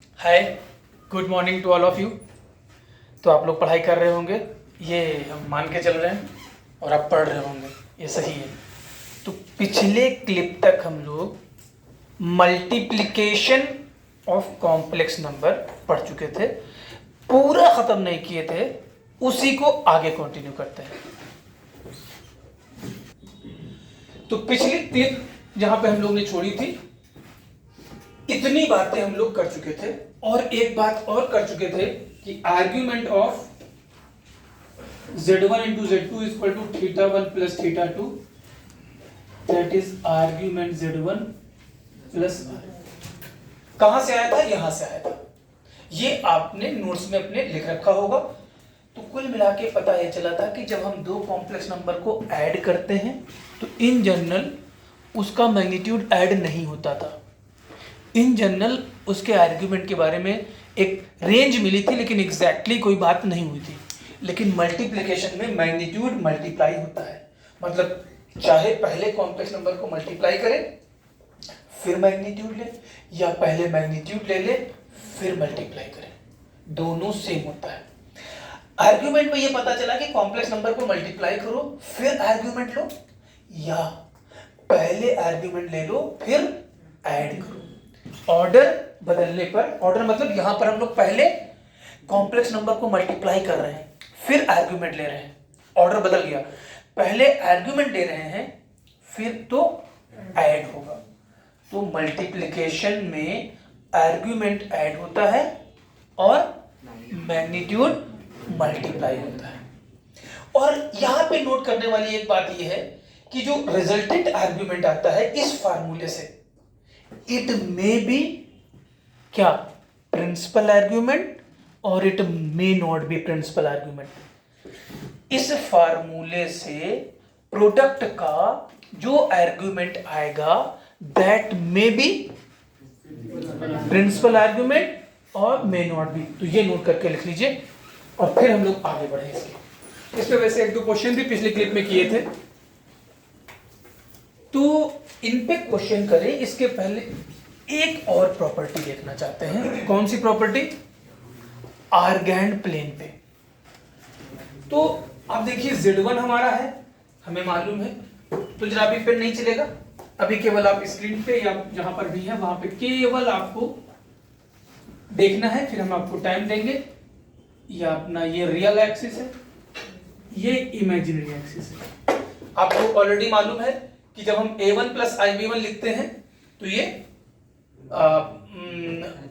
Hi, good morning to all of you. तो आप लोग पढ़ाई कर रहे होंगे, ये हम मान के चल रहे हैं, और आप पढ़ रहे होंगे, ये सही है। तो पिछले क्लिप तक हम लोग मल्टीप्लिकेशन ऑफ कॉम्प्लेक्स नंबर पढ़ चुके थे, पूरा ख़त्म नहीं किए थे, उसी को आगे कंटिन्यू करते हैं। तो पिछली क्लिप जहाँ पे हम लोग ने छोड़ी थी, इतनी बातें हम लोग कर चुके थे, और एक बात और कर चुके थे कि argument of z1 into z2 is equal to theta 1 plus theta 2, that is argument z1 plus r। कहां से आया था? यहां से आया था। ये आपने नोट्स में अपने लिख रखा होगा। तो कुल मिला के पता यह चला था कि जब हम दो कॉम्प्लेक्स नंबर को ऐड करते हैं तो इन जनरल उसका मैग्नीट्यूड ऐड नहीं होता था। इन जनरल उसके आर्ग्यूमेंट के बारे में एक रेंज मिली थी, लेकिन एग्जैक्टली कोई बात नहीं हुई थी। लेकिन मल्टीप्लिकेशन में मैग्नीट्यूड मल्टीप्लाई होता है, मतलब चाहे पहले कॉम्प्लेक्स नंबर को मल्टीप्लाई करें फिर मैग्नीट्यूड ले, या पहले मैग्नीट्यूड ले ले फिर मल्टीप्लाई करें, दोनों सेम होता है। आर्ग्यूमेंट में ये पता चला कि कॉम्प्लेक्स नंबर को मल्टीप्लाई करो फिर आर्ग्यूमेंट लो, या पहले आर्ग्यूमेंट ले लो फिर ऐड करो। ऑर्डर बदलने पर, ऑर्डर मतलब यहां पर हम लोग पहले कॉम्प्लेक्स नंबर को मल्टीप्लाई कर रहे हैं फिर आर्ग्यूमेंट ले रहे हैं, ऑर्डर बदल गया, पहले आर्ग्यूमेंट ले रहे हैं फिर तो ऐड होगा। तो मल्टीप्लिकेशन में आर्ग्यूमेंट ऐड होता है और मैग्नीट्यूड मल्टीप्लाई होता है। और यहां पे नोट करने वाली एक बात यह है कि जो रिजल्टेंट आर्ग्यूमेंट आता है इस फार्मूले से, इट मे बी क्या प्रिंसिपल आर्ग्यूमेंट और it may not be principal argument. इस फार्मूले से प्रोडक्ट का जो आर्ग्यूमेंट आएगा that may be principal argument और मे नॉट बी। तो ये नोट करके लिख लीजिए और फिर हम लोग आगे बढ़े इसके। इस पे वैसे एक दो क्वेश्चन भी पिछले क्लिप में किए थे, तो इन पे क्वेश्चन करें इसके पहले एक और प्रॉपर्टी देखना चाहते हैं। कौन सी प्रॉपर्टी? आर्गैंड प्लेन पे। तो अब देखिए z1 हमारा है, हमें मालूम है, तो जरा अभी पेन नहीं चलेगा, अभी केवल आप स्क्रीन पे या जहां पर भी है वहां पे केवल आपको देखना है, फिर हम आपको टाइम देंगे। या अपना ये रियल एक्सिस है, ये इमेजिनरी एक्सिस है। आपको ऑलरेडी मालूम है कि जब हम a1 प्लस ib1 लिखते हैं तो ये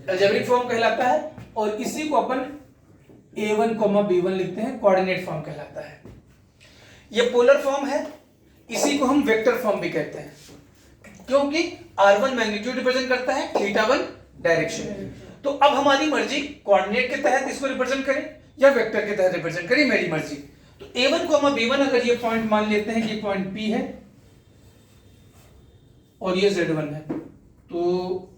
अलजेब्रिक फॉर्म कहलाता है, और इसी को अपन a1, b1 लिखते हैं, कोऑर्डिनेट फॉर्म कहलाता है। ये पोलर फॉर्म है, इसी को हम वेक्टर फॉर्म भी कहते हैं, क्योंकि r1 मैग्नीट्यूड रिप्रेजेंट करता है, θ1 डायरेक्शन। तो अब हमारी मर्जी कोऑर्डिनेट के तहत इसको रिप्रेजेंट करें या वेक्टर के तहत रिप्रेजेंट करें, मेरी मर्जी। तो a1, b1 अगर ये पॉइंट मान लेते हैं कि ये पॉइंट p है और ये z1 है, तो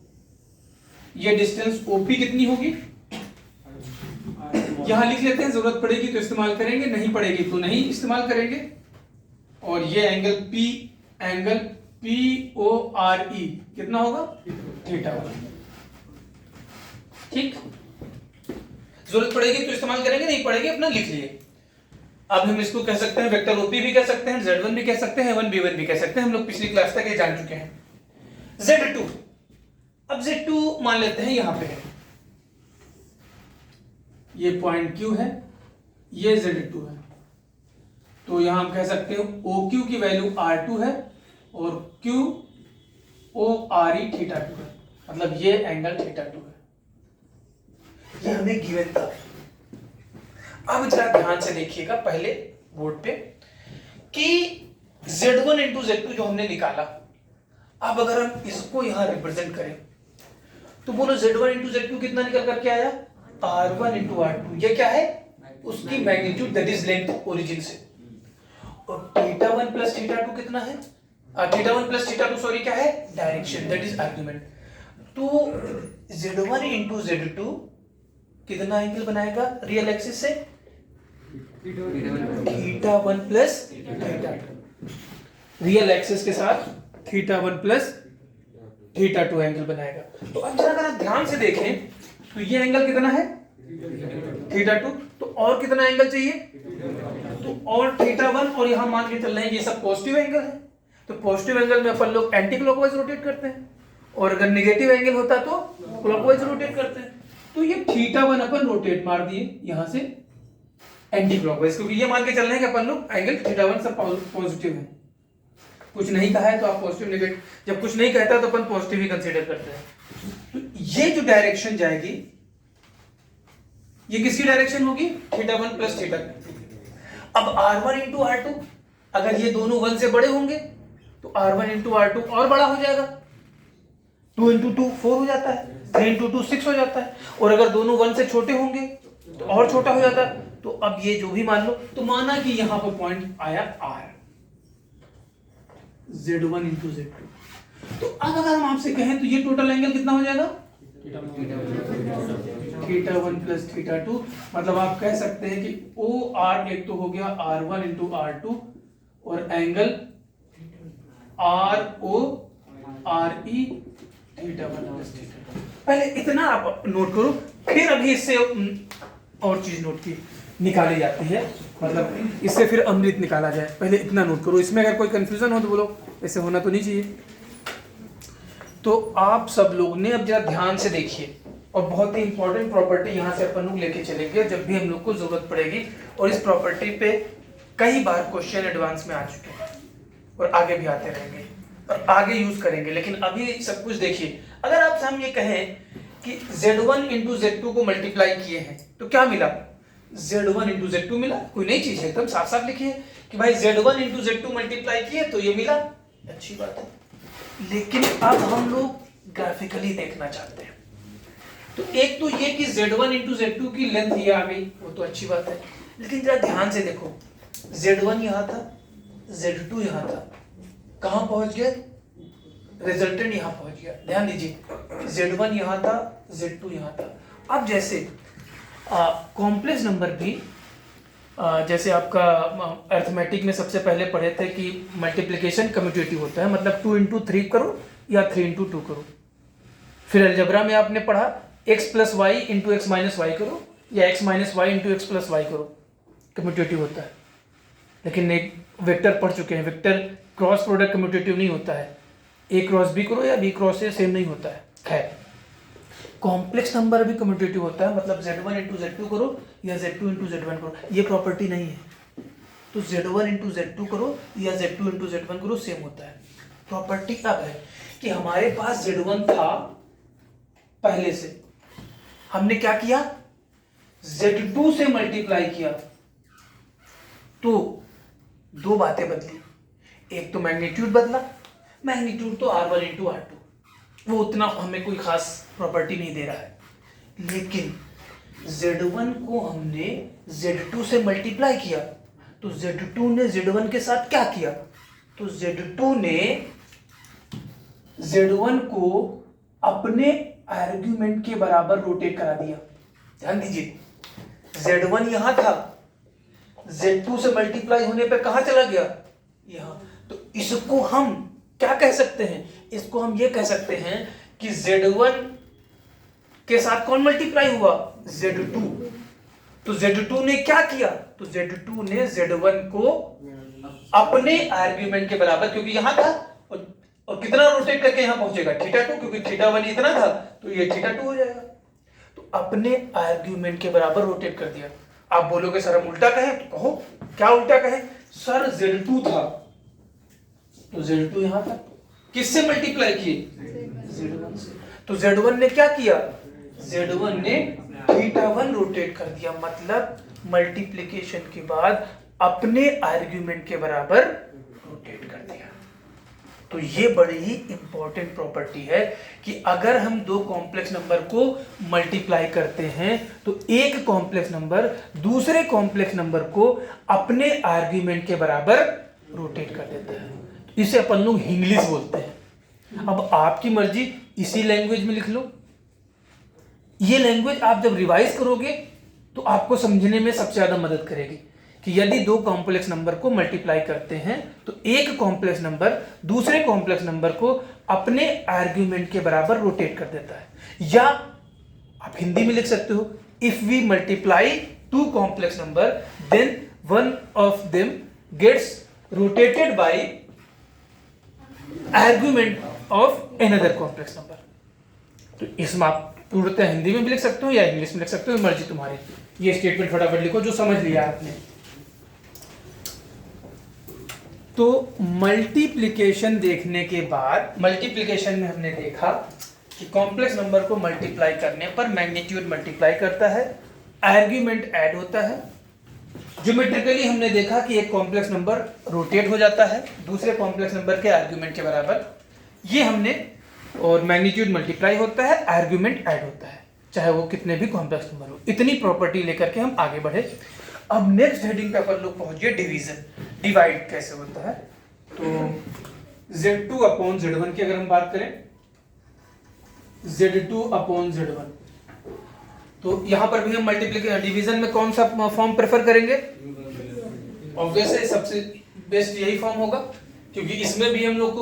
ये डिस्टेंस OP कितनी होगी यहां लिख लेते हैं, जरूरत पड़ेगी तो इस्तेमाल करेंगे, नहीं पड़ेगी तो नहीं इस्तेमाल करेंगे। और ये एंगल PORE कितना होगा? θ1। ठीक, जरूरत पड़ेगी तो इस्तेमाल करेंगे, नहीं पड़ेगी अपना लिख लिए। अब हम इसको कह सकते हैं वेक्टर OP भी कह सकते हैं, z1 भी कह सकते हैं, a1 b1 भी कह सकते हैं, हम लोग पिछली क्लास तक ये जान चुके हैं। z2, अब z2 मान लेते हैं यहां पे है, ये पॉइंट Q है, ये z2 है, तो यहां हम कह सकते हैं OQ की वैल्यू R2 है और QORE θ2 है, मतलब ये एंगल θ2 है। ये हमें गिवन था। अब जरा ध्यान से देखिएगा पहले बोर्ड पे कि z1 इंटू z2 जो हमने निकाला, अब अगर हम इसको यहां रिप्रेजेंट करें तो बोलो z1 इंटू z2 कितना निकल करके आया? r1 into r2। ये क्या है? उसकी magnitude, that is length origin से। और θ1 प्लस θ2 कितना है? θ1 प्लस θ2 सॉरी क्या है? Direction, that is argument. तो z1 इंटू z2 कितना एंगल बनाएगा रियल एक्सिस से? θ1 प्लस θ2, रियल एक्सिस के साथ θ1 प्लस θ2 एंगल बनाएगा। तो अब जरा अगर आप ध्यान से देखें तो ये एंगल कितना है θ2, तो और कितना एंगल चाहिए, तो और θ1, और यहां मान के चल रहे हैं ये सब पॉजिटिव एंगल है, तो पॉजिटिव एंगल में अपन लोग एंटी क्लॉकवाइज रोटेट करते हैं, और अगर नेगेटिव एंगल होता तो क्लॉकवाइज रोटेट करते हैं। तो ये θ1 अपन रोटेट मार दिए यहां से एंटी क्लॉकवाइज, क्योंकि ये मान के चल रहे हैं कि अपन लोग एंगल θ1 सब पॉजिटिव है। कुछ नहीं कहा है तो आप पॉजिटिव नेगेटिव, जब कुछ नहीं कहता तो अपन पॉजिटिव ही कंसीडर करते हैं। तो ये जो डायरेक्शन जाएगी ये किसकी डायरेक्शन होगी, θ1 प्लस θ2। अब R1 इंटू R2, अगर ये दोनों 1 से बड़े होंगे तो R1 इंटू R2 और बड़ा हो जाएगा, 2 इंटू 2 4 हो जाता है, 3 इंटू 2 6 हो जाता है, और अगर दोनों 1 से छोटे होंगे तो और छोटा हो जाता है। तो अब ये जो भी मान लो, तो माना कि यहां पर पॉइंट आया R, Z1 इंटू Z2। तो अब अगर हम आपसे कहें तो ये टोटल एंगल कितना हो जाएगा, θ1 प्लस θ2, मतलब आप कह सकते हैं कि OR एक तो हो गया R1 इंटू R2, और एंगल RO RE θ1 प्लस θ2। पहले इतना आप नोट करो, फिर अभी इससे और चीज नोट की निकाली जाती है, मतलब इससे फिर अमृत निकाला जाए। पहले इतना नोट करो, इसमें अगर कोई कंफ्यूजन हो तो बोलो, ऐसे होना तो नहीं चाहिए। तो आप सब लोग ने अब जरा ध्यान से देखिए, और बहुत ही इंपॉर्टेंट प्रॉपर्टी यहाँ से अपन लोग लेके चलेंगे जब भी हम लोग को जरूरत पड़ेगी, और इस प्रॉपर्टी पे कई बार क्वेश्चन एडवांस में आ चुके हैं और आगे भी आते रहेंगे और आगे यूज करेंगे। लेकिन अभी सब कुछ देखिए, अगर आपसे हम ये कहें कि Z1 इंटू Z2 को मल्टीप्लाई किए हैं तो क्या मिला, Z1 इंटू Z2 मिला, कोई नई चीज है, एकदम साफ साफ लिखिए कि भाई Z1 इंटू Z2 मल्टीप्लाई किए तो ये मिला, अच्छी बात है। लेकिन अब हम लोग ग्राफिकली देखना चाहते हैं, तो एक तो ये कि Z1 इंटू Z2 की लेंथ ये आ गई, वो तो अच्छी बात है, लेकिन जरा ध्यान से देखो, Z1 यहां था, Z2 यहां था, कहां पहुंच गए, रिजल्टेंट यहां पहुंच गया। ध्यान दीजिए, Z1 यहां था, Z2 यहां था। अब जैसे कॉम्प्लेक्स नंबर भी जैसे आपका अर्थमेटिक में सबसे पहले पढ़े थे कि मल्टीप्लिकेशन कम्यूटेटिव होता है, मतलब 2 इंटू 3 करो या 3 इंटू 2 करो। फिर अलजेब्रा में आपने पढ़ा x plus y into x minus y करो या x minus y into x plus y करो, कम्यूटेटिव होता है। लेकिन एक वेक्टर पढ़ चुके हैं, वेक्टर क्रॉस प्रोडक्ट कम्यूटेटिव नहीं होता है, a क्रॉस b करो या b क्रॉस a सेम नहीं होता है। खैर, कॉम्प्लेक्स नंबर भी कम्यूटेटिव होता है, मतलब Z1 इंटू Z2 करो या Z2 इंटू Z1 करो, ये प्रॉपर्टी नहीं है। तो Z1 इंटू Z2 करो या Z2 इंटू Z1 करो, सेम होता है। प्रॉपर्टी अब है कि हमारे पास Z1 था पहले से, हमने क्या किया, Z2 से मल्टीप्लाई किया, तो दो बातें बदली, एक तो मैग्नीट्यूड बदला, मैग्नीट्यूड तो R1 इंटू R2, वो उतना हमें कोई खास प्रॉपर्टी नहीं दे रहा है, लेकिन Z1 को हमने Z2 से मल्टीप्लाई किया, तो Z2 ने Z1 के साथ क्या किया, तो Z2 ने Z1 को अपने आर्ग्यूमेंट के बराबर रोटेट करा दिया। ध्यान दीजिए, Z1 यहां था, Z2 से मल्टीप्लाई होने पे कहां चला गया, यहां। तो इसको हम क्या कह सकते हैं, इसको हम ये कह सकते हैं कि Z1 के साथ कौन मल्टीप्लाई हुआ, Z2। तो Z2 ने क्या किया, तो Z2 ने Z1 को अपने आर्ग्यूमेंट के बराबर, क्योंकि यहां था, और कितना रोटेट करके यहां पहुंचेगा, θ2, क्योंकि θ1 इतना था तो ये θ2 हो जाएगा। तो अपने आर्ग्यूमेंट के बराबर रोटेट कर दिया। आप बोलोगे सर हम उल्टा कहें, तो कहो क्या उल्टा कहें, सर Z2 था तो Z2 यहां था, किससे मल्टीप्लाई किए, Z1 से। तो Z1 ने क्या किया, Z1 ने θ1 रोटेट कर दिया, मतलब मल्टीप्लिकेशन के बाद अपने आर्ग्यूमेंट के बराबर रोटेट कर दिया। तो ये बड़ी ही इंपॉर्टेंट प्रॉपर्टी है कि अगर हम दो कॉम्प्लेक्स नंबर को मल्टीप्लाई करते हैं तो एक कॉम्प्लेक्स नंबर दूसरे कॉम्प्लेक्स नंबर को अपने आर्ग्यूमेंट के बराबर रोटेट कर देता है। इसे अपन लोग इंग्लिश बोलते हैं। अब आपकी मर्जी, इसी लैंग्वेज में लिख लो। ये लैंग्वेज आप जब रिवाइज करोगे तो आपको समझने में सबसे ज्यादा मदद करेगी कि यदि दो कॉम्प्लेक्स नंबर को मल्टीप्लाई करते हैं तो एक कॉम्प्लेक्स नंबर दूसरे कॉम्प्लेक्स नंबर को अपने आर्ग्यूमेंट के बराबर रोटेट कर देता है। या आप हिंदी में लिख सकते हो, if we multiply two complex number then one of them gets rotated by argument of another complex number. तो इसमें आप पूर्णतः हिंदी में भी लिख सकते हो या इंग्लिश में लिख सकते हो, मर्जी तुम्हारी। ये स्टेटमेंट फटाफट लिखो जो समझ लिया आपने। तो मल्टीप्लिकेशन देखने के बाद, मल्टीप्लिकेशन में हमने देखा कि कॉम्प्लेक्स नंबर को मल्टीप्लाई करने पर मैग्नीट्यूड मल्टीप्लाई करता है, आर्ग्यूमेंट ऐड होता है। ज्योमेट्रिकली हमने देखा कि एक कॉम्प्लेक्स नंबर रोटेट हो जाता है दूसरे कॉम्प्लेक्स नंबर के आर्ग्यूमेंट के बराबर, ये हमने, और मैग्नीट्यूड मल्टीप्लाई होता है, आर्ग्यूमेंट ऐड होता है, चाहे वो कितने भी कॉम्प्लेक्स नंबर हो। इतनी प्रॉपर्टी लेकर के हम आगे बढ़े। अब नेक्स्ट हेडिंग पे अपन लोग पहुंच गए डिवीजन, डिवाइड कैसे होता है। तो Z2 अपॉन Z1 की अगर हम बात करें, Z2 अपॉन Z1, तो यहां पर भी हम मल्टीप्लिकेशन डिवीजन में कौन सा फॉर्म प्रेफर करेंगे? ऑब्वियसली सबसे बेस्ट यही फॉर्म होगा, क्योंकि इसमें भी हम लोग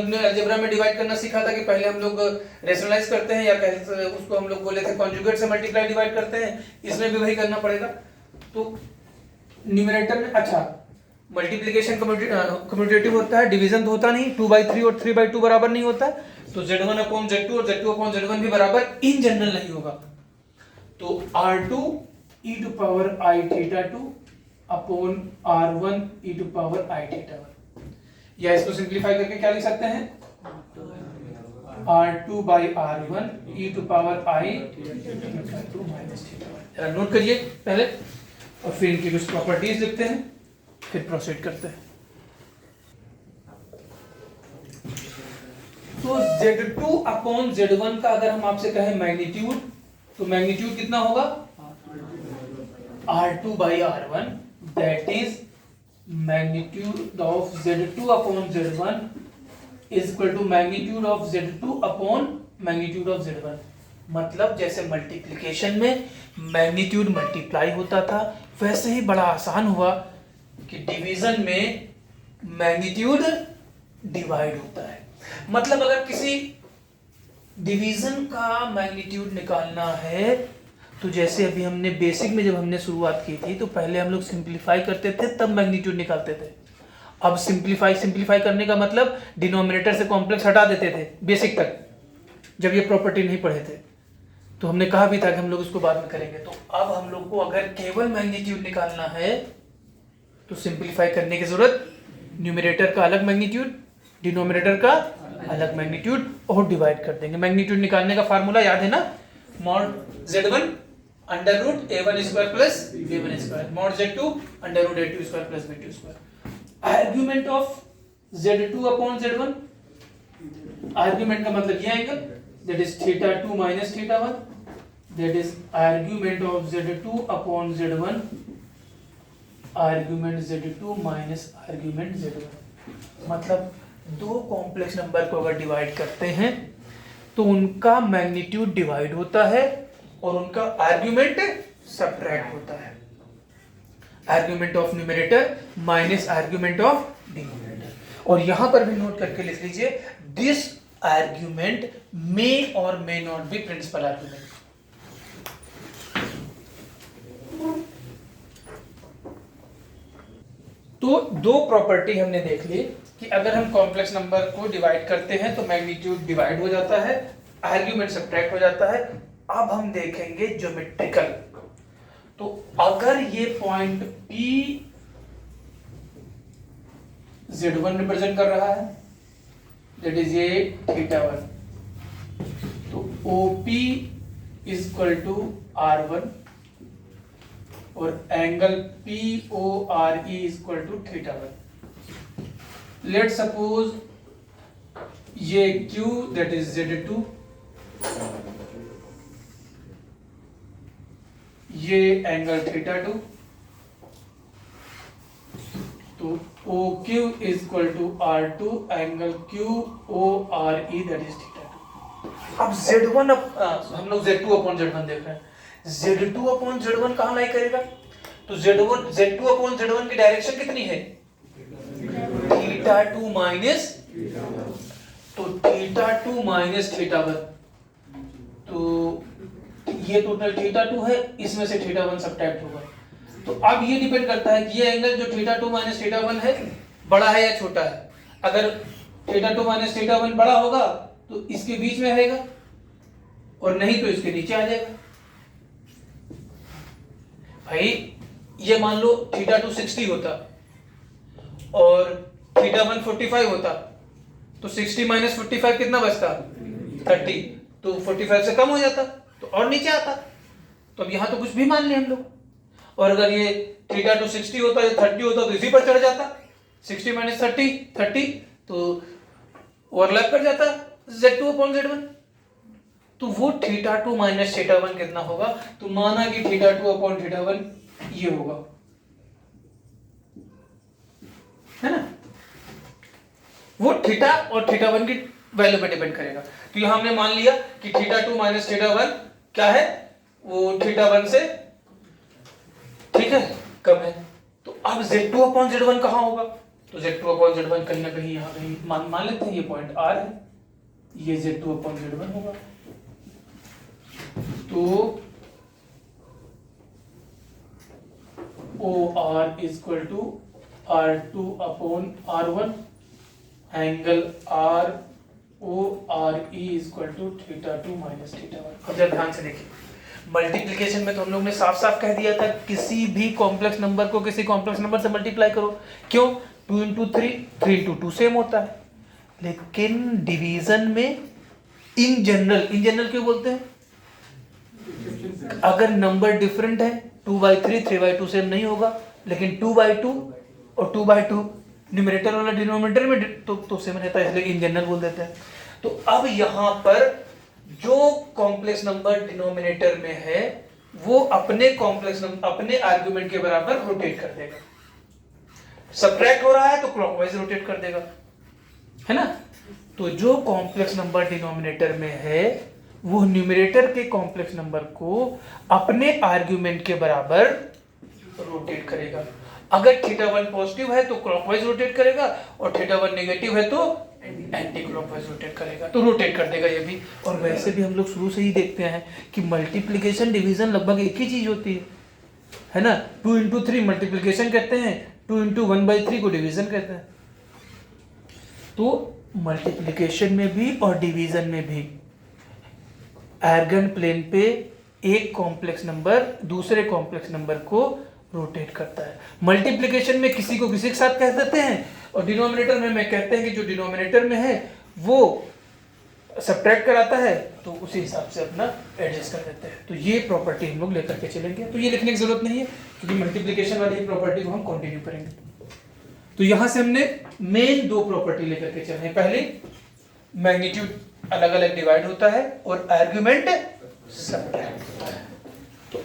ने अलजेब्रा में डिवाइड करना सीखा था कि पहले हम लोग रेशनलाइज करते हैं, या कैसे उसको हम लोग बोले थे कॉन्जुगेट से मल्टीप्लाई डिवाइड करते हैं, इसमें भी वही करना पड़ेगा। तो न्यूमरेटर में, अच्छा, मल्टीप्लिकेशन कम्यूटेटिव होता है, डिवीजन तो होता नहीं, 2/3 और 3/2 बराबर नहीं होता, तो Z1 अपॉन Z2 और Z2 अपॉन Z1 भी बराबर इन जनरल नहीं होगा। तो R2 e to power I theta 2 upon R1 e to power I theta 1, या इसको सिंप्लीफाई करके क्या लिख सकते हैं? R2 by R1 e to power I theta 2 minus theta 1। जरा नोट करिए पहले, और फिर इनकी कुछ प्रॉपर्टीज लिखते हैं, फिर प्रोसीड करते हैं। तो Z2 अपॉन Z1 का अगर हम आपसे कहें मैग्नीट्यूड, तो मैग्नीट्यूड कितना होगा? R2 by R1, that is magnitude of Z2 upon Z1 is equal to magnitude of Z2 upon magnitude of Z1। मतलब जैसे मल्टीप्लिकेशन में मैग्नीट्यूड मल्टीप्लाई होता था, वैसे ही बड़ा आसान हुआ कि डिवीजन में मैग्नीट्यूड डिवाइड होता है। मतलब अगर किसी डिवीजन का मैग्नीट्यूड निकालना है, तो जैसे अभी हमने बेसिक में जब हमने शुरुआत की थी, तो पहले हम लोग सिंप्लीफाई करते थे तब मैग्नीट्यूड निकालते थे। अब सिंप्लीफाई करने का मतलब डिनोमिनेटर से कॉम्प्लेक्स हटा देते थे बेसिक तक, जब ये प्रॉपर्टी नहीं पढ़े थे। तो हमने कहा भी था कि हम लोग इसको बाद में करेंगे। तो अब हम लोग को अगर केवल मैग्नीट्यूड निकालना है तो सिंप्लीफाई करने की जरूरत, न्यूमरेटर का अलग मैग्नीट्यूड, डिनोमिनेटर का अलग मैग्नीट्यूड, और डिवाइड कर देंगे। मैग्नीट्यूड निकालने का फार्मूला याद है ना? Mod Z1 under root A1 square plus B1 square, mod Z2 under root A2 square plus B2 square. Argument of Z2 upon Z1, argument का मतलब ये angle, that is theta 2 minus theta 1, that is argument of Z2 upon Z1, argument Z2 minus argument Z1। मतलब दो complex number को अगर divide करते हैं तो उनका मैग्नीट्यूड डिवाइड होता है और उनका आर्ग्यूमेंट सब्ट्रैक्ट होता है। Argument of numerator minus argument of denominator. और यहां पर भी नोट करके लिख लीजिए, this argument may or may not be principal argument। तो दो प्रॉपर्टी हमने देख ली कि अगर हम कॉम्प्लेक्स नंबर को डिवाइड करते हैं तो मैग्नीट्यूड डिवाइड हो जाता है, आर्ग्यूमेंट सब्ट्रैक्ट हो जाता है। अब हम देखेंगे ज्योमेट्रिकल। तो अगर ये पॉइंट P Z1 रिप्रेजेंट कर रहा है, that is ये थीटा 1, तो OP is equal to R1 और angle PORE is equal to theta 1। Let suppose ये Q that is Z2, ये एंगल थीटा 2, तो OQ is equal to R2 angle QORE that is theta 2। अब Z1 हम लोग Z2 upon Z1 देख रहे हैं। Z2 अपॉन Z1 कहाँ लाई करेगा? तो Z2 अपॉन Z1 की डायरेक्शन कितनी है? थीटा 2 माइनस, तो थीटा 2 माइनस थीटा 1, तो ये टोटल थीटा 2 है, इसमें से थीटा 1 सब्ट्रैक्ट होगा। तो अब ये डिपेंड करता है कि ये एंगल जो थीटा 2 माइनस थीटा 1 है बड़ा है या छोटा है। अगर थीटा 2 माइनस थीटा 1 बड़ा होगा तो इसके बीच में रहेगा, और नहीं तो इसके नीचे आ जाएगा। भाई ये मान लो थीटा 2 60 होता और थीटा 1 45 होता, तो 60 माइनस 45 कितना बचता? 30। तो 45 से कम हो जाता तो और नीचे आता। तो अब यहां तो कुछ भी मान लें हम लोग, और अगर ये थीटा 2 60 होता या 30 होता तो इसी पर चढ़ जाता। 60 माइनस 30 तो ओवरलैप कर जाता Z2 अपॉन Z1। तो वो थीटा 2 माइनस थीटा 1 कितना होगा? तो माना कि थीटा 2 अपॉन थीटा 1 ये होगा, है ना। वो थीटा और थीटा 1 की वैल्यू पे डिपेंड करेगा। तो यहां हमने मान लिया कि थीटा 2 माइनस थीटा 1 क्या है? वो थीटा 1 से ठीक है कम है। तो अब Z2 अपॉन Z1 कहां होगा? तो Z2 अपॉन Z1 कहीं ना कहीं यहां कहीं मान लेते हैं, ये पॉइंट R है, ये Z2 अपॉन Z1 होगा। तो OR is equal to R2 upon R1, angle RORE is equal to theta 2 minus theta 1। अब जरा ध्यान से देखिए, मल्टीप्लिकेशन में तो हम लोग ने साफ साफ कह दिया था किसी भी कॉम्प्लेक्स नंबर को किसी कॉम्प्लेक्स नंबर से मल्टीप्लाई करो। क्यों? 2 इंटू 3 3 इंटू 2 सेम होता है। लेकिन डिवीजन में इन जनरल क्यों बोलते हैं? अगर नंबर डिफरेंट है 2/3 3/2 सेम नहीं होगा, लेकिन 2/2 और 2/2 न्यूमरेटर वाला डिनोमिनेटर में तो सेम रहता है, इसलिए इन जनरल बोल देते हैं। तो अब यहां पर जो कॉम्प्लेक्स नंबर डिनोमिनेटर में है वो अपने कॉम्प्लेक्स नंबर अपने आर्गुमेंट के बराबर रोटेट कर देगा। सब्ट्रैक्ट हो रहा है तो क्लॉकवाइज रोटेट कर देगा, है ना। तो जो कॉम्प्लेक्स नंबर डिनोमिनेटर में है वो न्यूमरेटर के कॉम्प्लेक्स नंबर को अपने आर्गुमेंट के बराबर रोटेट करेगा। अगर थीटा 1 पॉजिटिव है तो क्लॉकवाइज रोटेट करेगा, और थीटा 1 नेगेटिव है तो एंटी क्लॉकवाइज रोटेट करेगा। तो रोटेट कर देगा ये भी। और वैसे भी हम लोग शुरू से ही देखते हैं कि मल्टीप्लिकेशन डिवीजन लगभग एक ही चीज होती है ना। 2 इंटू 3 मल्टीप्लिकेशन कहते हैं, 2 इंटू 1/3 को डिवीजन कहते हैं। तो मल्टीप्लिकेशन में भी और डिवीजन में भी आर्गन प्लेन पे एक कॉम्प्लेक्स नंबर दूसरे कॉम्प्लेक्स नंबर को रोटेट करता है। मल्टीप्लिकेशन में किसी को किसी के साथ कह देते हैं, और डिनोमिनेटर में कहते हैं कि जो डिनोमिनेटर में है वो सब्ट्रैक्ट कराता है, तो उसी हिसाब से अपना एडजस्ट कर देते हैं। तो ये प्रॉपर्टी हम लोग लेकर के चलेंगे। तो ये लिखने की जरूरत नहीं है क्योंकि मल्टीप्लिकेशन वाली प्रॉपर्टी को हम कंटिन्यू करेंगे। तो यहां से हमने मेन दो प्रॉपर्टी लेकर के चले। पहले मैग्नीट्यूड अलग अलग डिवाइड होता है और आर्गुमेंट सब्ट्रैक्ट होता है। तो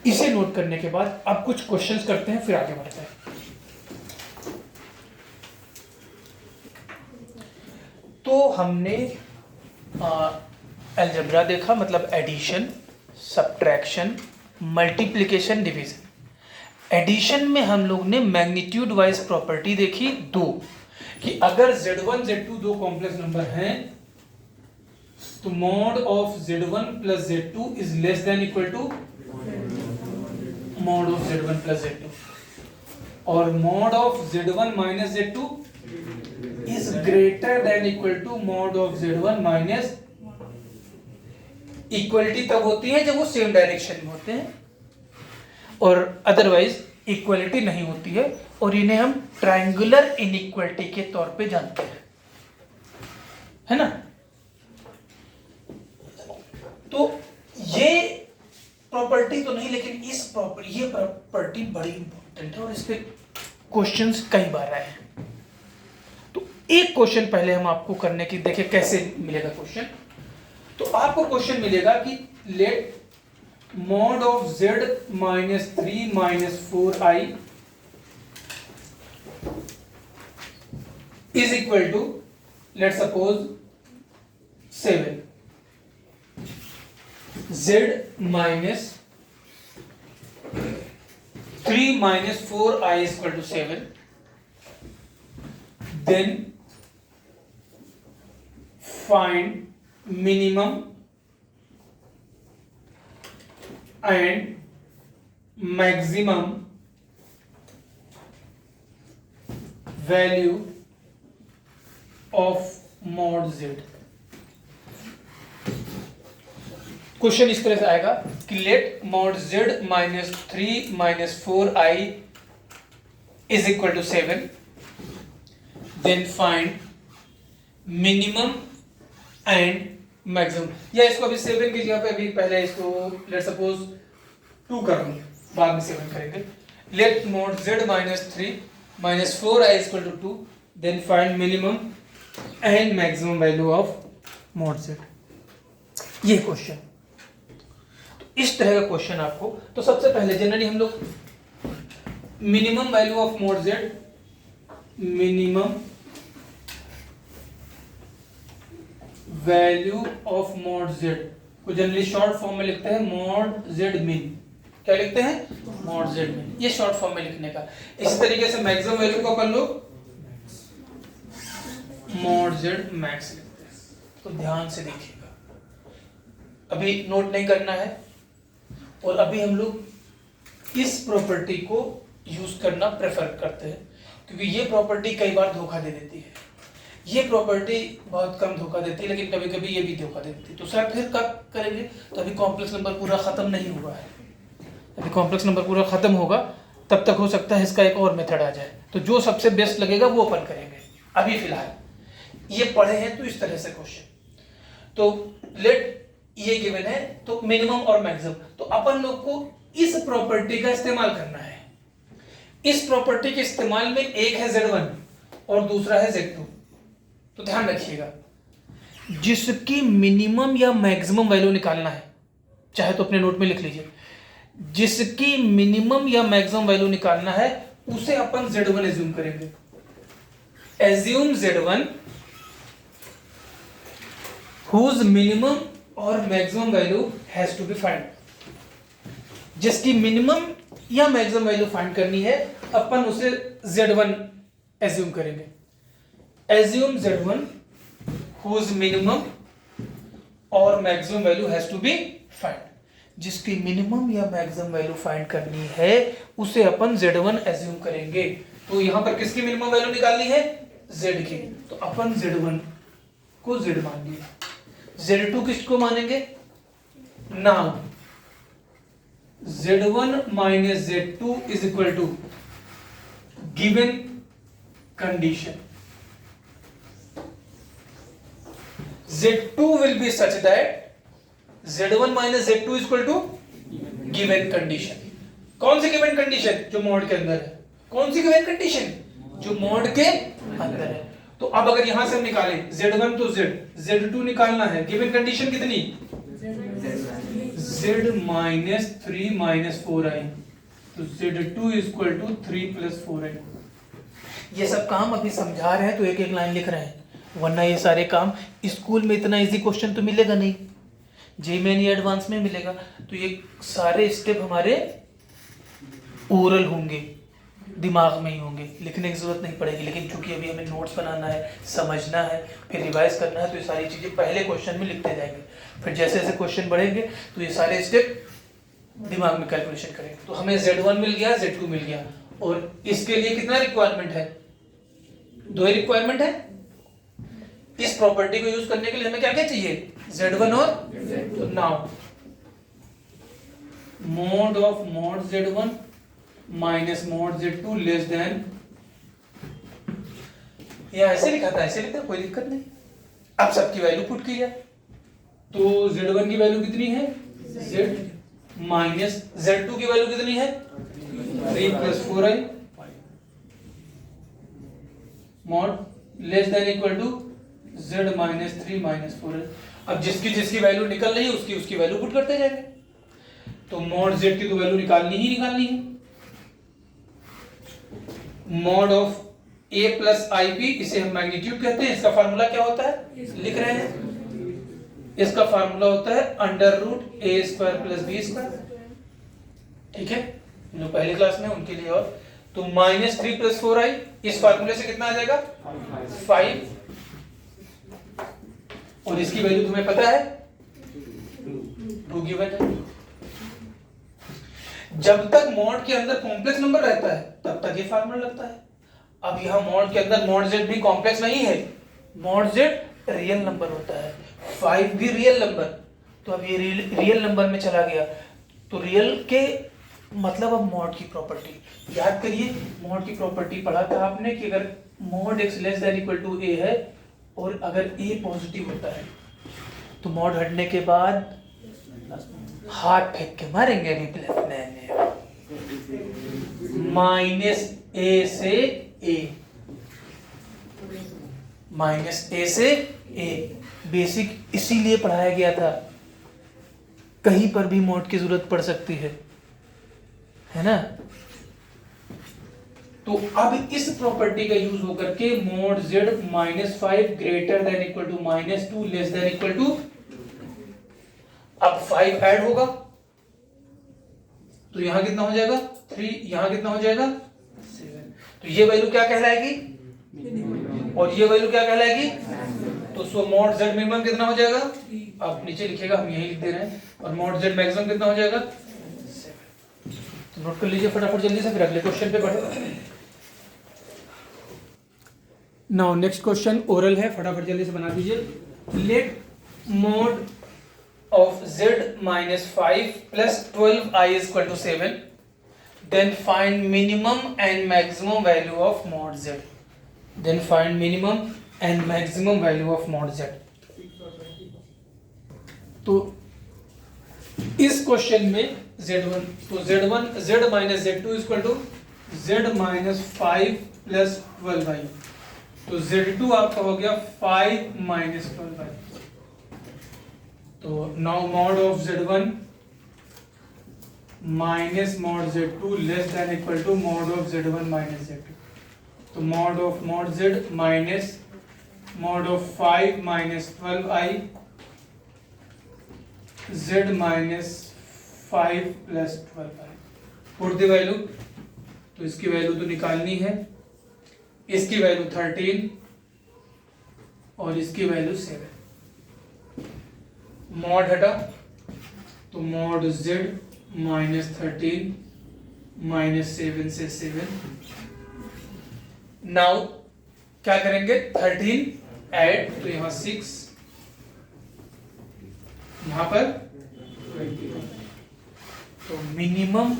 इसे नोट करने के बाद अब कुछ क्वेश्चंस करते हैं, फिर आगे बढ़ते हैं। तो हमने अलजेब्रा देखा, मतलब addition, subtraction, multiplication, division. Addition में हम लोग ने मैग्नीट्यूड वाइज प्रॉपर्टी देखी दो, कि अगर Z1 Z2 दो कॉम्प्लेक्स नंबर हैं तो mod of Z1 plus Z2 is less than equal to mod of Z1 plus Z2, और mod of Z1 minus Z2 is greater than equal to mod of Z1 minus. Equality तब होती है जब वो same direction में होते हैं, और अदरवाइज इक्वलिटी नहीं होती है, और इन्हें हम ट्रायंगुलर इनइक्वलिटी के तौर पे जानते हैं, है ना। तो ये प्रॉपर्टी तो नहीं, लेकिन ये प्रॉपर्टी बड़ी इंपॉर्टेंट है और इस पे क्वेश्चंस कई बार आए हैं। तो एक क्वेश्चन पहले हम आपको करने की देखिए कैसे मिलेगा क्वेश्चन। तो आपको क्वेश्चन मिलेगा कि late mod of z minus 3 minus 4i is equal to, let's suppose 7. Z minus 3 minus 4i is equal to 7. Then find minimum and maximum value of mod z। Question इस तरह से आएगा कि late mod z -3 -4i is equal to 7, then find minimum and maximum। या इसको अभी 7 की जगह पे अभी पहले इसको लेट सपोज 2 कर लूं, बाद में 7 करेंगे। Let mod z -3 -4i is equal to 2, then find minimum and maximum value of mod z। ये क्वेश्चन, इस तरह का क्वेश्चन आपको, तो सबसे पहले जनरली हम लोग minimum value of mod z, minimum value of mod z को जनरली शॉर्ट फॉर्म में लिखते हैं mod z min। क्या लिखते हैं? mod z min। ये शॉर्ट फॉर्म में लिखने का। इसी तरीके से मैक्सिमम वैल्यू को अपन लोग mod z max लिखते हैं। तो ध्यान से देखिएगा, अभी नोट नहीं करना है, और अभी हम लोग इस प्रॉपर्टी को यूज करना प्रेफर करते हैं, क्योंकि ये प्रॉपर्टी कई बार धोखा दे देती है। ये प्रॉपर्टी बहुत कम धोखा देती है, लेकिन कभी कभी ये भी धोखा दे देती है। तो सर फिर कब करेंगे? तो अभी कॉम्प्लेक्स नंबर पूरा खत्म नहीं हुआ है। अभी कॉम्प्लेक्स नंबर पूरा खत्म होगा, तब तक हो सकता है इसका एक और मेथड आ जाए। तो जो सबसे बेस्ट लगेगा वो अपन करेंगे। अभी फिलहाल ये पढ़े हैं तो इस तरह से क्वेश्चन। तो लेट ये गिवन है, तो मिनिमम और मैक्सिमम, तो अपन लोग को इस प्रॉपर्टी का इस्तेमाल करना है। इस प्रॉपर्टी के इस्तेमाल में एक है z1 और दूसरा है z2। तो ध्यान रखिएगा, जिसकी मिनिमम या मैक्सिमम वैल्यू निकालना है, चाहे तो अपने नोट में लिख लीजिए, जिसकी मिनिमम या मैक्सिमम वैल्यू निकालना है उसे अपन z1 एज्यूम करेंगे। एज्यूम z1 whose minimum और maximum value has to be find. जिसकी मिनिमम या मैक्सिमम वैल्यू फाइंड करनी है, अपन उसे z1 एज्यूम करेंगे। एज्यूम z1 whose minimum और maximum value has to be find. जिसकी मिनिमम या मैक्सिमम वैल्यू फाइंड करनी है उसे अपन z1 एज्यूम करेंगे। तो यहां पर किसकी मिनिमम वैल्यू निकालनी है? z की। तो अपन z1 को z मान लिया। z2 किसको मानेंगे? Now z1 minus z2 is equal to given condition। z2 will be such that z1 minus z2 is equal to given condition। कौन सी given condition? जो मॉड के अंदर है। कौन सी given condition? जो मॉड के अंदर है। तो अब अगर यहां से हम निकालें z1 तो z2 निकालना है। गिवन कंडीशन कितनी? z minus 3 minus 4i। तो z2 is equal to 3 plus 4i। ये सब काम अभी समझा रहे हैं तो एक एक लाइन लिख रहे हैं, वरना ये सारे काम स्कूल में इतना इजी क्वेश्चन तो मिलेगा नहीं, जेईई एडवांस में मिलेगा। तो ये सारे स्टेप हमारे ओरल होंगे, दिमाग में ही होंगे, लिखने की जरूरत नहीं पड़ेगी। लेकिन चूंकि अभी हमें नोट्स बनाना है, समझना है, फिर रिवाइज करना है, तो ये सारी चीजें पहले क्वेश्चन में लिखते जाएंगे। फिर जैसे जैसे क्वेश्चन बढ़ेंगे तो ये सारे स्टेप दिमाग में कैलकुलेशन करेंगे। तो हमें z1 मिल गया, z2 मिल गया, और इसके लिए कितना रिक्वायरमेंट है? 2 ही रिक्वायरमेंट है। इस प्रॉपर्टी को यूज करने के लिए हमें क्या क्या चाहिए? z1 और z2। Now mod of mod z1 minus mod z2 less then, या ऐसे लिखा था, ऐसे लिखा, कोई दिक्कत नहीं। अब सबकी वैल्यू पुट की जाए, तो z1 की वैल्यू कितनी है? z माइनस z2 की वैल्यू कितनी है? 3 plus 4i mod less than equal to z minus 3 minus 4i। अब जिसकी जिसकी वैल्यू निकल रही है उसकी उसकी वैल्यू पुट करते जाएंगे। तो mod z की तो वैल्यू निकालनी ही निकालनी है। mod of a plus i b, इसे हम मैग्नीट्यूड कहते हैं। इसका फार्मूला क्या होता है? लिख रहे हैं, इसका फार्मूला होता है under root a square plus b square. ठीक है, जो पहले क्लास में उनके लिए। और तो माइनस 3 प्लस 4i, इस फार्मूले से कितना आ जाएगा? 5। और इसकी वैल्यू तुम्हें पता है, 2 गिवन है। जब तक मॉड के अंदर कॉम्प्लेक्स नंबर रहता है तब तक ये फार्मूला लगता है। अब यहां मॉड के अंदर मॉड जेड भी कॉम्प्लेक्स नहीं है, मॉड जेड रियल नंबर होता है, 5 भी रियल नंबर। तो अब ये रियल नंबर में चला गया, तो रियल के मतलब अब मॉड की प्रॉपर्टी याद करिए। मॉड की प्रॉपर्टी पढ़ा था आपने कि अगर mod x less than equal to a है और अगर a पॉजिटिव होता है तो मॉड हटने के बाद हाथ फेंक के मारेंगे रिप्लेस माइनस a से a, माइनस a से a। बेसिक इसीलिए पढ़ाया गया था, कहीं पर भी मॉड की जरूरत पड़ सकती है ना। तो अब इस प्रॉपर्टी का यूज होकर के mod z -5 greater than equal to -2 less than equal to, अब 5 ऐड होगा तो यहां कितना हो जाएगा 3, यहां कितना हो जाएगा 7। तो ये वैल्यू क्या कहलाएगी और ये वैल्यू क्या कहलाएगी। तो सो मॉड z मिनिमम कितना हो जाएगा, आप नीचे लिखिएगा, हम यही लिख दे रहे हैं। और मॉड z मैक्सिमम कितना हो जाएगा 7। तो नोट कर लीजिए फटाफट जल्दी से, फिर अगले क्वेश्चन पे बढ़े। नाउ नेक्स्ट क्वेश्चन ओरल है, फटाफट जल्दी से बना दीजिए। Let mod of z minus 5 plus 12i is equal to 7, then find minimum and maximum value of mod z, then find minimum and maximum value of mod z। तो इस question में z1, तो z minus z2 is equal to z minus 5 plus 12i, तो z2 आपका हो गया 5 minus 12i। तो now mod of z1 minus mod z2 less than equal to mod of z1 minus z2। तो mod of mod z minus mod of 5 minus 12i z minus 5 plus 12i। Put the value, तो इसकी value तो निकालनी है, इसकी value 13 और इसकी value 7। Mod हटा तो मॉड z माइनस 13 माइनस 7 से 7। नाउ क्या करेंगे 13 ऐड, तो यहां 6, यहां पर 21। तो minimum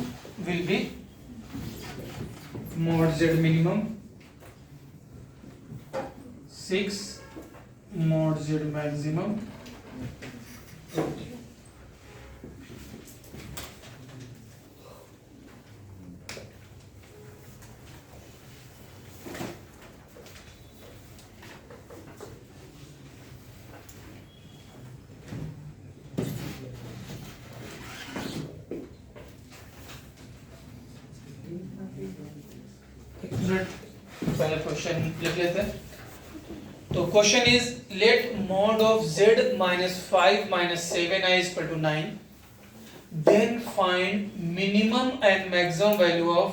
will be mod z minimum 6, mod z maximum 20। पहले क्वेश्चन लिख लेते हैं। तो question is let mod of z minus 5 minus 7i is equal to 9, then find minimum and maximum value of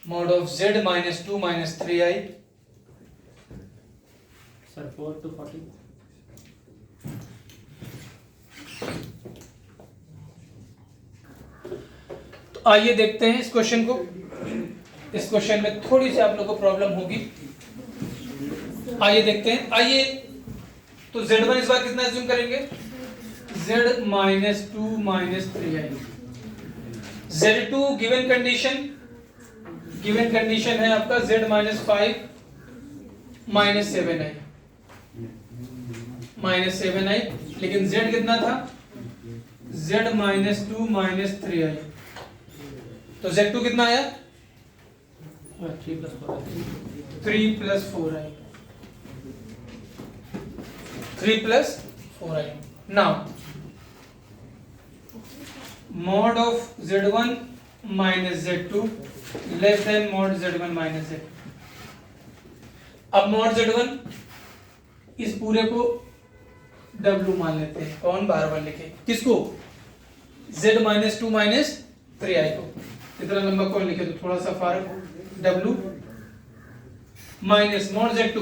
mod of z minus 2 minus 3i। Sir 4 to 40। तो आइए देखते हैं इस क्वेश्चन को। इस क्वेश्चन में थोड़ी सी आप लोग को प्रॉब्लम होगी, आइए देखते हैं। आइए तो z1 इस बार कितना एज्यूम करेंगे z minus 2 minus 3i। z2 given condition है आपका z माइनस 5 माइनस 7i, लेकिन z कितना था z माइनस 2 माइनस 3i। तो z2 कितना आया 3 plus 4i, 3 plus 4i। Now mod of z1 minus z2 less then mod z1 minus z2। अब mod z1 इस पूरे को w मान लेते हैं, कौन बार बार लिखे किसको z माइनस 2 माइनस 3i को। इतना लंबा कौन लिखे तो थोड़ा सा फर्क w minus mod z2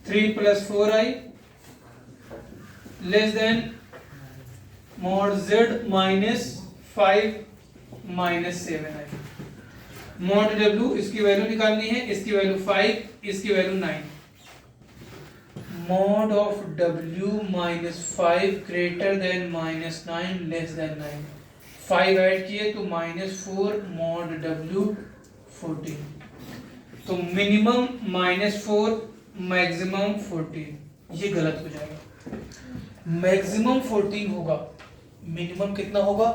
3 plus 4i less than mod z minus 5 minus 7i। Mod w इसकी वैल्यू निकालनी है, इसकी वैल्यू 5, इसकी value 9। Mod of w minus 5 greater then minus 9 less than 9। 5 add किए तो माइनस 4 मॉड w 14। तो minimum minus 4 maximum 14, ये गलत हो जाएगा। मैक्सिमम 14 होगा, मिनिमम कितना होगा,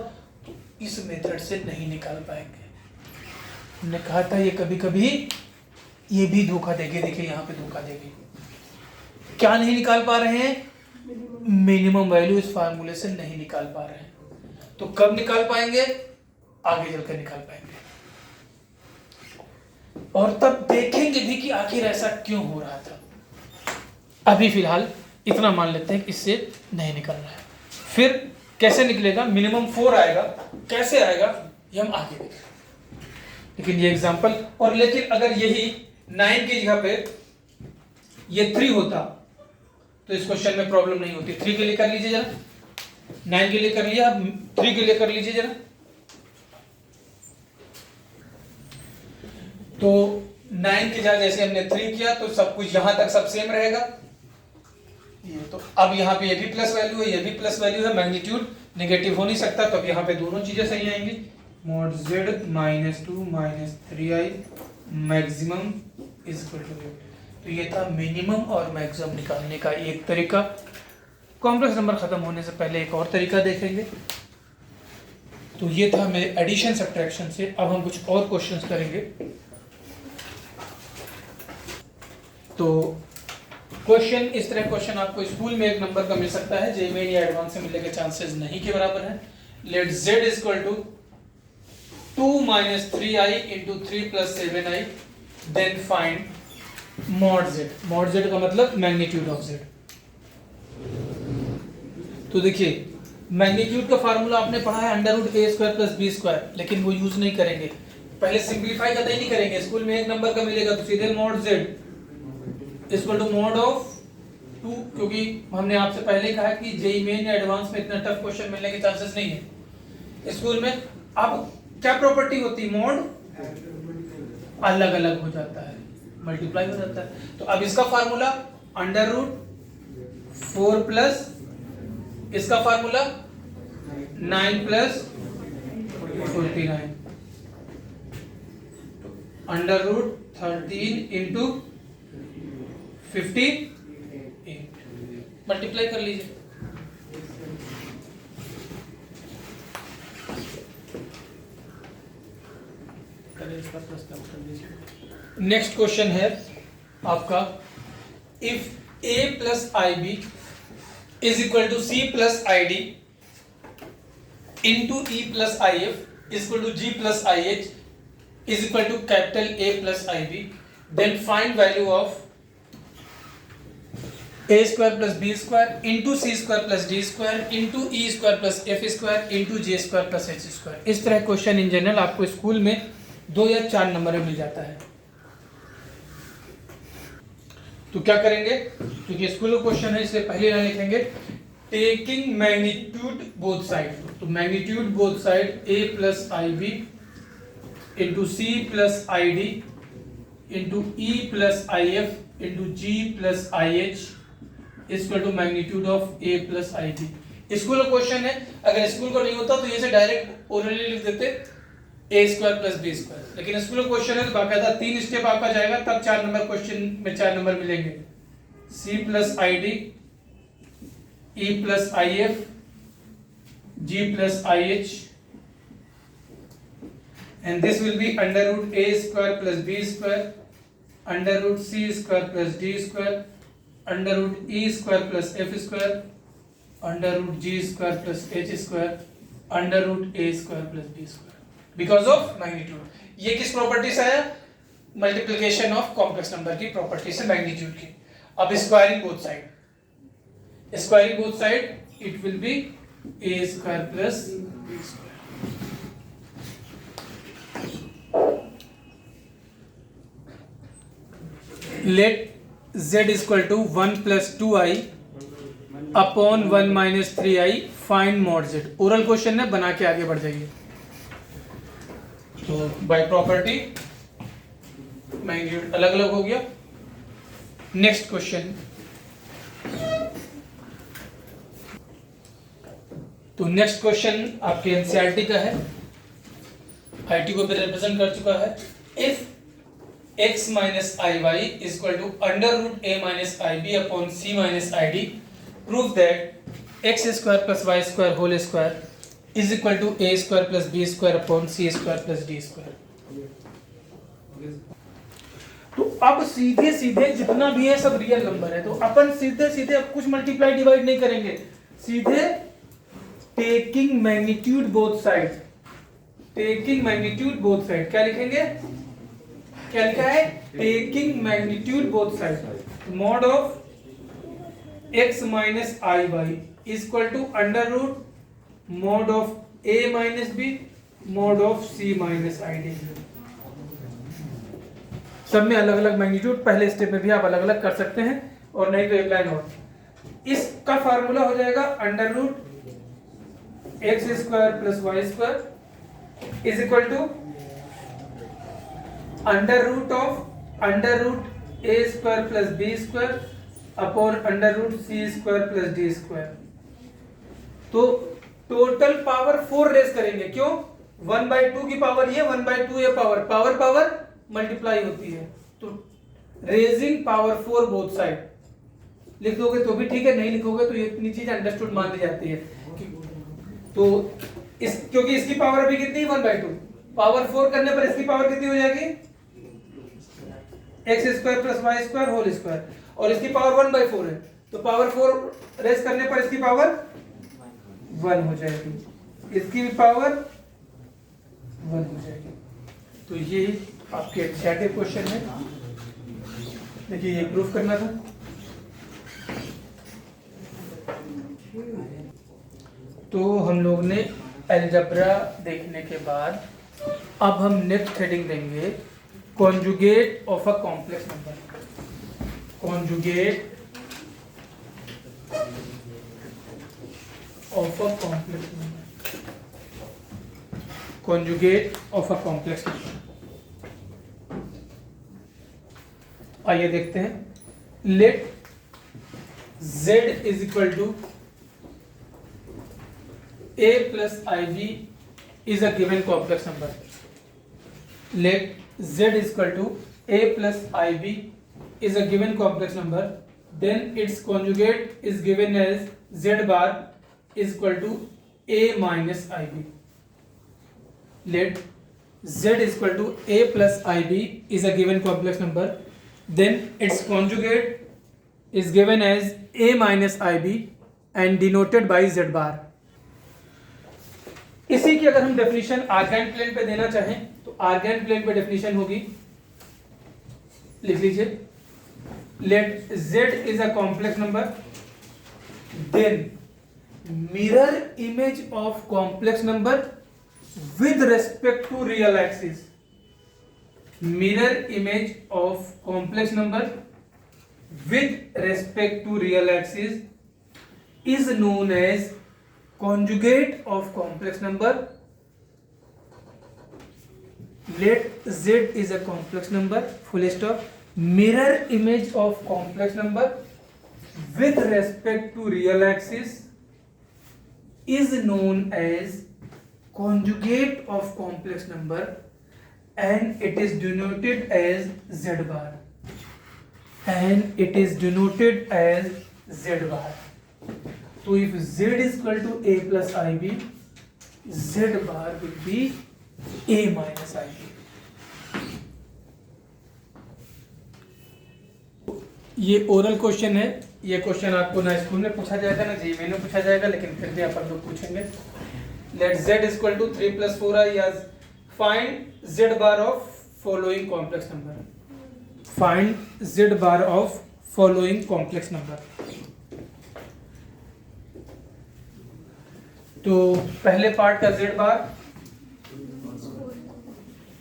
तो इस मेथड से नहीं निकाल पाएंगे। हमने कहा था ये कभी कभी ये भी धोखा देगी, देखिए यहाँ पे धोखा देगी। क्या नहीं निकाल पा रहे हैं, मिनिमम वैल्यू इस फार्मूले से नहीं निकाल पा रहे हैं। तो कब निकाल पाएंगे, आगे चलकर निकाल पाएंगे, और तब देखेंगे भी कि आखिर ऐसा क्यों हो रहा था। अभी फिलहाल इतना मान लेते हैं कि इससे नहीं निकल रहा है। फिर कैसे निकलेगा, मिनिमम 4 आएगा, कैसे आएगा ये हम आगे देखेंगे। लेकिन ये एग्जांपल, और लेकिन अगर यही 9 की जगह पे ये 3 होता तो इस क्वेश्चन में प्रॉब्लम नहीं होती। 3 के लिए कर लीजिए जरा, 9 के लिए कर लिया, 3 के लिए कर लीजिए जरा। तो 9 की जगह जैसे हमने 3 किया तो सब कुछ यहां तक सब सेम रहेगा। ये तो अब यहाँ पे ये भी प्लस वैल्यू है, ये भी प्लस वैल्यू है, मैग्नीट्यूड नेगेटिव हो नहीं सकता, तो अब यहाँ पे दोनों चीजें सही आएंगी। Mod z minus 2 minus 3i maximum is equal to 8। तो ये था मिनिमम और मैक्सिमम निकालने का एक तरीका। कॉम्प्लेक्स नंबर खत्म होने से पहले एक और तरीका देखेंगे। तो ये था मेरे एडिशन सब्ट्रैक्शन से। अब हम कुछ और क्वेश्चंस करेंगे। तो क्वेश्चन इस तरह, क्वेश्चन आपको स्कूल में 1 नंबर का मिल सकता है, जेईई मेन या एडवांस से मिलने के चांसेस नहीं के बराबर है। Let z is equal to 2 minus 3i into 3 plus 7i, then find mod z। Mod z का मतलब मैग्नीट्यूड ऑफ z। तो देखिए मैग्नीट्यूड का फार्मूला आपने पढ़ा है under root a square plus b square, लेकिन वो यूज नहीं करेंगे, पहले सिंप्लीफाई कतई नहीं करेंगे। स्कूल में 1 नंबर का मिलेगा तो सीधे mod z equal to mod of 2, क्योंकि हमने आपसे पहले ही कहा कि जेईई मेन या एडवांस में इतना टफ क्वेश्चन मिलने के चांसेस नहीं है स्कूल में। अब क्या प्रॉपर्टी होती, मोड अलग अलग हो जाता है, मल्टीप्लाई हो जाता है। तो अब इसका फार्मूला अंडर रूट 4 प्लस इसका formula 9 plus 49, under root 13 into 58, multiply कर लीजिए। नेक्स्ट क्वेश्चन है आपका, if a plus i b is equal to c plus i d into e plus i f is equal to g plus i h is equal to capital A plus i b, then find value of a square plus b square into c square plus D square into E square plus F square into J square plus H square. इस तरह question in general आपको school में 2 या 4 number में मिल जाता है। तो क्या करेंगे, क्योंकि स्कूल का क्वेश्चन है इसलिए पहले लाइन लिखेंगे टेकिंग मैग्नीट्यूड बोथ साइड। तो magnitude both side a plus i b into c plus i d into e plus i f into g plus i h equal to magnitude of a plus i b. School का question है, अगर school को नहीं होता तो ये से direct orally लिख देते a square plus b square, लेकिन स्कूल का क्वेश्चन है तो बाकायदा 3 स्टेप आपका जाएगा, तब 4 नंबर क्वेश्चन में 4 नंबर मिलेंगे। c plus i D, e plus i F, g plus i H, and this will be under root a square plus b square, under root c square plus d square, under root e square plus f square, under root g square plus h square, under root a square plus b square, because of magnitude। ये किस property से है, multiplication of complex number की property से magnitude की। अब squaring both side, squaring both side it will be a square plus b square। let z is equal to 1 plus 2i upon 1 minus 3i, find mod z। Oral question है, बना के आगे बढ़ जाइए। तो बाय प्रॉपर्टी मैग्नीट्यूड अलग अलग हो गया। नेक्स्ट क्वेश्चन, तो नेक्स्ट क्वेश्चन आपके एनसीईआरटी का है, आईटी को भी रिप्रेजेंट कर चुका है। If x minus i y is equal to under root a minus i b upon c minus i d, prove that x square plus y square whole square is equal to a square plus b square upon c square plus D square. तो अब सीधे सीधे जितना भी है सब real number है, तो अपन सीधे सीधे अब कुछ मल्टीप्लाई डिवाइड नहीं करेंगे, सीधे taking magnitude both side, taking magnitude both side क्या लिखेंगे, क्या लिखा है, taking magnitude both side, mod of x minus i y is equal to under root mod of a minus b mod of c minus i d. सब में अलग अलग magnitude, पहले स्टेप में भी आप अलग अलग कर सकते हैं, और नहीं तो एक लाइन और। इसका फार्मूला हो जाएगा under root x square plus y square is equal to under root a square plus b square upon under root c square plus D square. तो टोटल पावर 4 रेज करेंगे, क्यों, 1/2 की पावर ये, 1/2 ये पावर पावर मल्टीप्लाई होती है, तो raising power 4 both side लिख दोगे तो भी ठीक है, नहीं लिखोगे तो ये इतनी चीज अंडरस्टूड मान ली जाती है। तो इस क्योंकि इसकी पावर अभी कितनी, 1/2, पावर 4 करने पर इसकी पावर कितनी हो जाएगी, x square plus y square whole square, और इसकी पावर 1/4 है, तो पावर 4 रेज करने पर इसकी पावर 1 हो जाएगी, इसकी भी पावर 1 हो जाएगी। तो ये आपके एनसीईआरटी क्वेश्चन है, देखिए ये प्रूफ करना था। तो हम लोग ने अलजेब्रा देखने के बाद अब हम नेक्स्ट हेडिंग देंगे conjugate of a complex number, conjugate of a complex number, conjugate of a complex number. आइए देखते हैं, let z is equal to a plus i b is a given complex number, let z is equal to a plus ib is a given complex number, then its conjugate is given as z bar is equal to a minus ib. Let z is equal to a plus ib is a given complex number, then its conjugate is given as a minus ib and denoted by z bar. इसी की अगर हम definition urgent plane पे देना चाहें तो urgent plane पे definition होगी, लिख लीजिए, let z is a complex number, then mirror image of complex number with respect to real axis, mirror image of complex number with respect to real axis is known as conjugate of complex number. Let z is a complex number, full stop, mirror image of complex number with respect to real axis is known as conjugate of complex number and it is denoted as z bar, and it is denoted as z bar. So if z is equal to a plus ib, z bar will be a minus ib. ये oral question है, ये question आपको ना school में पूछा जाएगा ना Gmail में पूछा जाएगा, लेकिन फिर भी अपन लोग पूछेंगे। Let z is equal to 3 plus 4i as find z bar of following complex number. Find z bar of following complex number. तो पहले पार्ट का z बार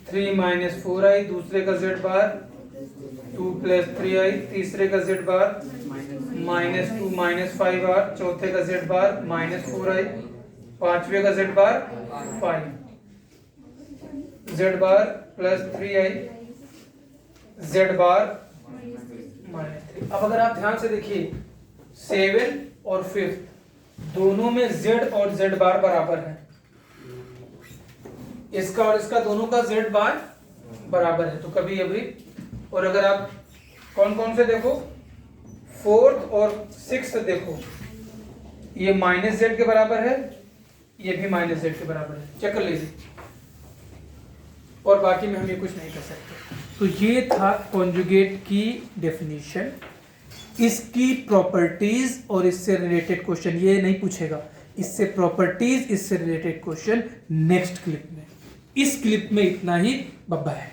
3 माइनस 4i, दूसरे का z बार 2 प्लस 3i, तीसरे का z बार -2 माइनस 5r, चौथे का z बार -4i, पांचवे का z बार 5। जेड बार प्लस 3i जेड बार -3। अब अगर आप ध्यान से देखिए 7 और 5 दोनों में z और z बार बराबर है, इसका और इसका दोनों का z बार बराबर है, तो कभी अभी। और अगर आप कौन कौन से देखो 4th और 6th देखो, ये -z के बराबर है, ये भी -z के बराबर है, चेक कर लीजिए। और बाकी में हम ये कुछ नहीं कर सकते। तो ये था कॉन्जुगेट की डेफिनेशन, इसकी प्रॉपर्टीज और इससे रिलेटेड क्वेश्चन ये नहीं पूछेगा, इससे प्रॉपर्टीज, इससे रिलेटेड क्वेश्चन नेक्स्ट क्लिप में। इस क्लिप में इतना ही, बाय बाय।